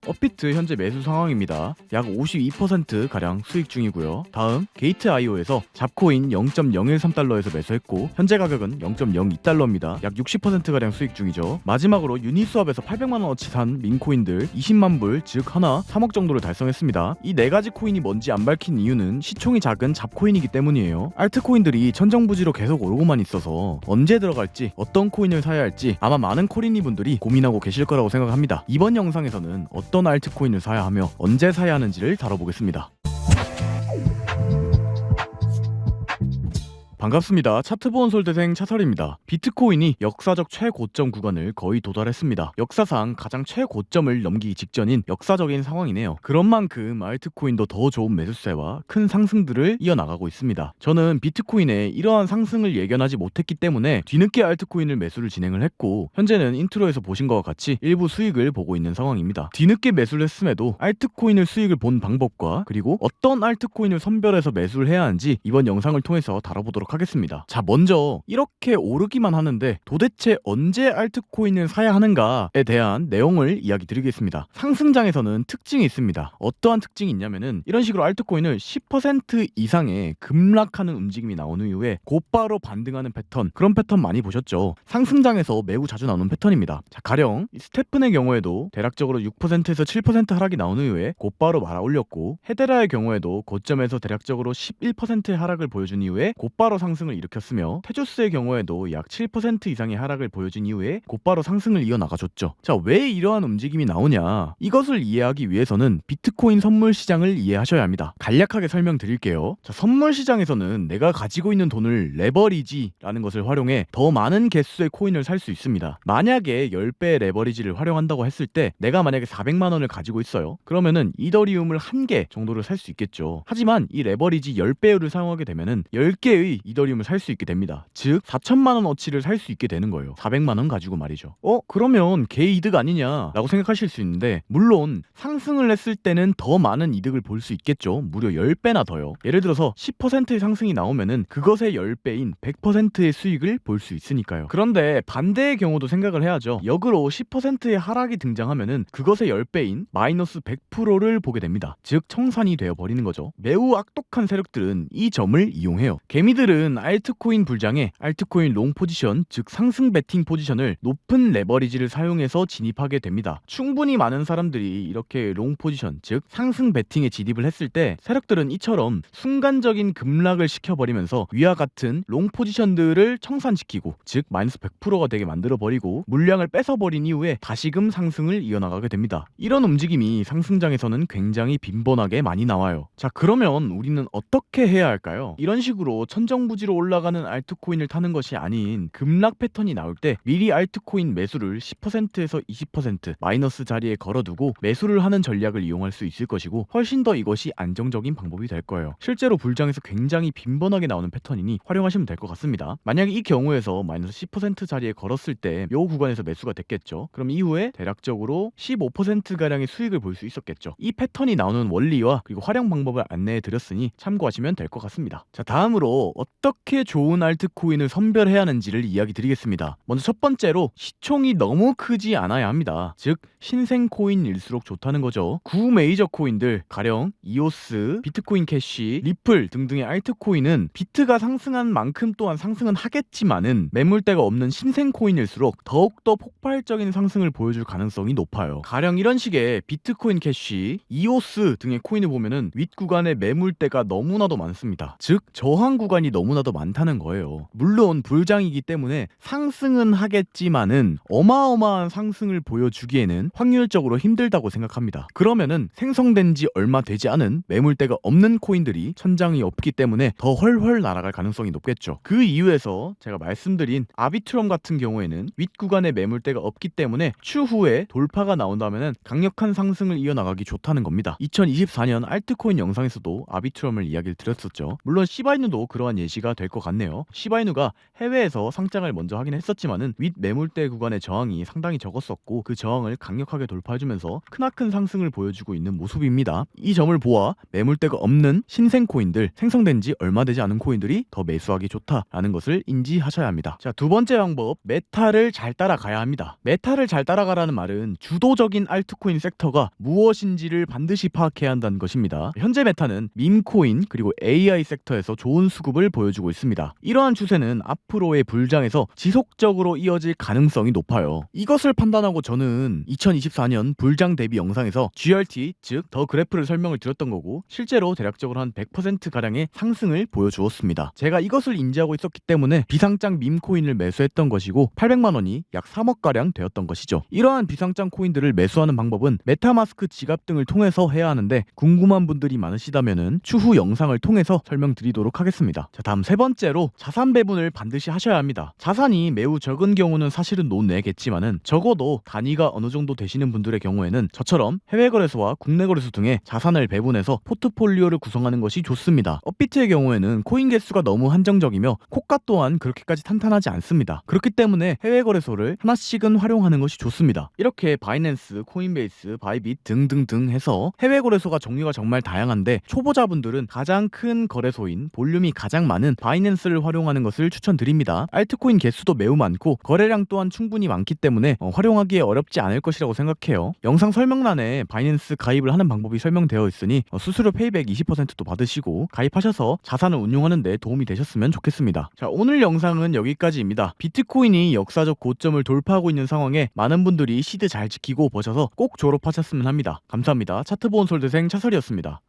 업비트 현재 매수 상황입니다. 약 52%가량 수익 중이고요. 다음 게이트.io에서 잡코인 0.013달러에서 매수했고 현재 가격은 0.02달러입니다. 약 60%가량 수익 중이죠. 마지막으로 유니스왑에서 800만원어치 산 민코인들 20만 불, 즉 하나 3억 정도를 달성했습니다. 이 4가지 코인이 뭔지 안 밝힌 이유는 시총이 작은 잡코인이기 때문이에요. 알트코인들이 천정부지로 계속 오르고만 있어서 언제 들어갈지 어떤 코인을 사야 할지 아마 많은 코리니 분들이 고민하고 계실 거라고 생각합니다. 이번 영상에서는 어떤 알트코인을 사야 하며 언제 사야 하는지를 다뤄보겠습니다. 반갑습니다. 차트보온솔대생 차설입니다. 비트코인이 역사적 최고점 구간을 거의 도달했습니다. 역사상 가장 최고점을 넘기기 직전인 역사적인 상황이네요. 그런 만큼 알트코인도 더 좋은 매수세와 큰 상승들을 이어나가고 있습니다. 저는 비트코인의 이러한 상승을 예견하지 못했기 때문에 뒤늦게 알트코인을 매수를 진행을 했고 현재는 인트로에서 보신 것과 같이 일부 수익을 보고 있는 상황입니다. 뒤늦게 매수를 했음에도 알트코인을 수익을 본 방법과 그리고 어떤 알트코인을 선별해서 매수를 해야 하는지 이번 영상을 통해서 다뤄보도록 하겠습니다. 자, 먼저 이렇게 오르기만 하는데 도대체 언제 알트코인을 사야 하는가에 대한 내용을 이야기 드리겠습니다. 상승장에서는 특징이 있습니다. 어떠한 특징이 있냐면은 이런 식으로 알트코인을 10% 이상의 급락하는 움직임이 나온 이후에 곧바로 반등하는 패턴, 그런 패턴 많이 보셨죠? 상승장에서 매우 자주 나오는 패턴입니다. 자, 가령 스테픈의 경우에도 대략적으로 6%에서 7% 하락이 나온 이후에 곧바로 말아 올렸고 헤데라의 경우에도 고점에서 대략적으로 11%의 하락을 보여준 이후에 곧바로 상승을 일으켰으며 테조스의 경우에도 약 7% 이상의 하락을 보여준 이후에 곧바로 상승을 이어나가줬죠. 자, 왜 이러한 움직임이 나오냐? 이것을 이해하기 위해서는 비트코인 선물 시장을 이해하셔야 합니다. 간략하게 설명드릴게요. 자, 선물 시장에서는 내가 가지고 있는 돈을 레버리지라는 것을 활용해 더 많은 개수의 코인을 살 수 있습니다. 만약에 10배의 레버리지를 활용한다고 했을 때 내가 만약에 400만 원을 가지고 있어요. 그러면은 이더리움을 1개 정도를 살 수 있겠죠. 하지만 이 레버리지 10배율을 사용하게 되면은 10개의 이더리움을 살 수 있게 됩니다. 즉 4천만 원어치를 살 수 있게 되는 거예요. 400만 원 가지고 말이죠. 그러면 개이득 아니냐라고 생각하실 수 있는데 물론 상승을 했을 때는 더 많은 이득을 볼 수 있겠죠. 무려 10배나 더요. 예를 들어서 10%의 상승이 나오면은 그것의 10배인 100%의 수익을 볼 수 있으니까요. 그런데 반대의 경우도 생각을 해야죠. 역으로 10%의 하락이 등장하면은 그것의 10배인 마이너스 100%를 보게 됩니다. 즉 청산이 되어 버리는 거죠. 매우 악독한 세력들은 이 점을 이용해요. 개미들은 알트코인 불장에 알트코인 롱 포지션, 즉 상승 베팅 포지션을 높은 레버리지를 사용해서 진입하게 됩니다. 충분히 많은 사람들이 이렇게 롱 포지션, 즉 상승 베팅에 진입을 했을 때 세력들은 이처럼 순간적인 급락을 시켜버리면서 위와 같은 롱 포지션들을 청산시키고, 즉 마이너스 100%가 되게 만들어버리고 물량을 뺏어버린 이후에 다시금 상승을 이어나가게 됩니다. 이런 움직임이 상승장에서는 굉장히 빈번하게 많이 나와요. 자, 그러면 우리는 어떻게 해야 할까요? 이런 식으로 천정부지로 올라가는 알트코인을 타는 것이 아닌 급락 패턴이 나올 때 미리 알트코인 매수를 10%에서 20% 마이너스 자리에 걸어두고 매수를 하는 전략을 이용할 수 있을 것이고 훨씬 더 이것이 안정적인 방법이 될 거예요. 실제로 불장에서 굉장히 빈번하게 나오는 패턴이니 활용하시면 될 것 같습니다. 만약에 이 경우에서 마이너스 10% 자리에 걸었을 때 이 구간에서 매수가 됐겠죠. 그럼 이후에 대략적으로 15%가량의 수익을 볼 수 있었겠죠. 이 패턴이 나오는 원리와 그리고 활용 방법을 안내해 드렸으니 참고하시면 될 것 같습니다. 자, 다음으로 어떻게 좋은 알트코인을 선별해야 하는지를 이야기 드리겠습니다. 먼저 첫 번째로 시총이 너무 크지 않아야 합니다. 즉 신생 코인일수록 좋다는 거죠. 구메이저 코인들 가령 이오스, 비트코인 캐시, 리플 등등의 알트코인은 비트가 상승한 만큼 또한 상승은 하겠지만은 매물대가 없는 신생 코인일수록 더욱더 폭발적인 상승을 보여줄 가능성이 높아요. 가령 이런 식의 비트코인 캐시, 이오스 등의 코인을 보면은 윗구간에 매물대가 너무나도 많습니다. 즉 저항 구간이 너무나도 많다는 거예요. 물론 불장이기 때문에 상승은 하겠지만은 어마어마한 상승을 보여주기에는 확률적으로 힘들다고 생각합니다. 그러면은 생성된 지 얼마 되지 않은 매물대가 없는 코인들이 천장이 없기 때문에 더 훨훨 날아갈 가능성이 높겠죠. 그 이유에서 제가 말씀드린 아비트럼 같은 경우에는 윗구간에 매물대가 없기 때문에 추후에 돌파가 나온다면은 강력한 상승을 이어나가기 좋다는 겁니다. 2024년 알트코인 영상에서도 아비트럼을 이야기를 드렸었죠. 물론 시바이누도 그러한 예시가 배치가 될 것 같네요. 시바이누가 해외에서 상장을 먼저 하긴 했었지만은 윗 매물대 구간의 저항이 상당히 적었었고 그 저항을 강력하게 돌파해주면서 크나큰 상승을 보여주고 있는 모습입니다. 이 점을 보아 매물대가 없는 신생 코인들, 생성된 지 얼마 되지 않은 코인들이 더 매수하기 좋다라는 것을 인지하셔야 합니다. 자, 두 번째 방법, 메타를 잘 따라가야 합니다. 메타를 잘 따라가라는 말은 주도적인 알트코인 섹터가 무엇인지를 반드시 파악해야 한다는 것입니다. 현재 메타는 밈코인 그리고 AI 섹터에서 좋은 수급을 보여주고 있습니다. 이러한 추세는 앞으로의 불장에서 지속적으로 이어질 가능성이 높아요. 이것을 판단하고 저는 2024년 불장 대비 영상에서 GRT, 즉 더 그래프를 설명을 드렸던 거고, 실제로 대략적으로 한 100%가량의 상승을 보여주었습니다. 제가 이것을 인지하고 있었기 때문에 비상장 밈코인을 매수했던 것이고 800만원이 약 3억가량 되었던 것이죠. 이러한 비상장 코인들을 매수하는 방법은 메타마스크 지갑 등을 통해서 해야 하는데, 궁금한 분들이 많으시다면 추후 영상을 통해서 설명드리도록 하겠습니다. 자, 다음 세 번째로 자산 배분을 반드시 하셔야 합니다. 자산이 매우 적은 경우는 사실은 논외겠지만은 적어도 단위가 어느 정도 되시는 분들의 경우에는 저처럼 해외 거래소와 국내 거래소 등의 자산을 배분해서 포트폴리오를 구성하는 것이 좋습니다. 업비트의 경우에는 코인 개수가 너무 한정적이며 코가 또한 그렇게까지 탄탄하지 않습니다. 그렇기 때문에 해외 거래소를 하나씩은 활용하는 것이 좋습니다. 이렇게 바이낸스, 코인베이스, 바이빗 등등등 해서 해외 거래소가 종류가 정말 다양한데, 초보자분들은 가장 큰 거래소인 볼륨이 가장 많은 바이낸스를 활용하는 것을 추천드립니다. 알트코인 개수도 매우 많고 거래량 또한 충분히 많기 때문에 활용하기에 어렵지 않을 것이라고 생각해요. 영상 설명란에 바이낸스 가입을 하는 방법이 설명되어 있으니 수수료 페이백 20%도 받으시고 가입하셔서 자산을 운용하는 데 도움이 되셨으면 좋겠습니다. 자, 오늘 영상은 여기까지입니다. 비트코인이 역사적 고점을 돌파하고 있는 상황에 많은 분들이 시드 잘 지키고 보셔서 꼭 졸업하셨으면 합니다. 감사합니다. 차트보온솔드생 차설이었습니다.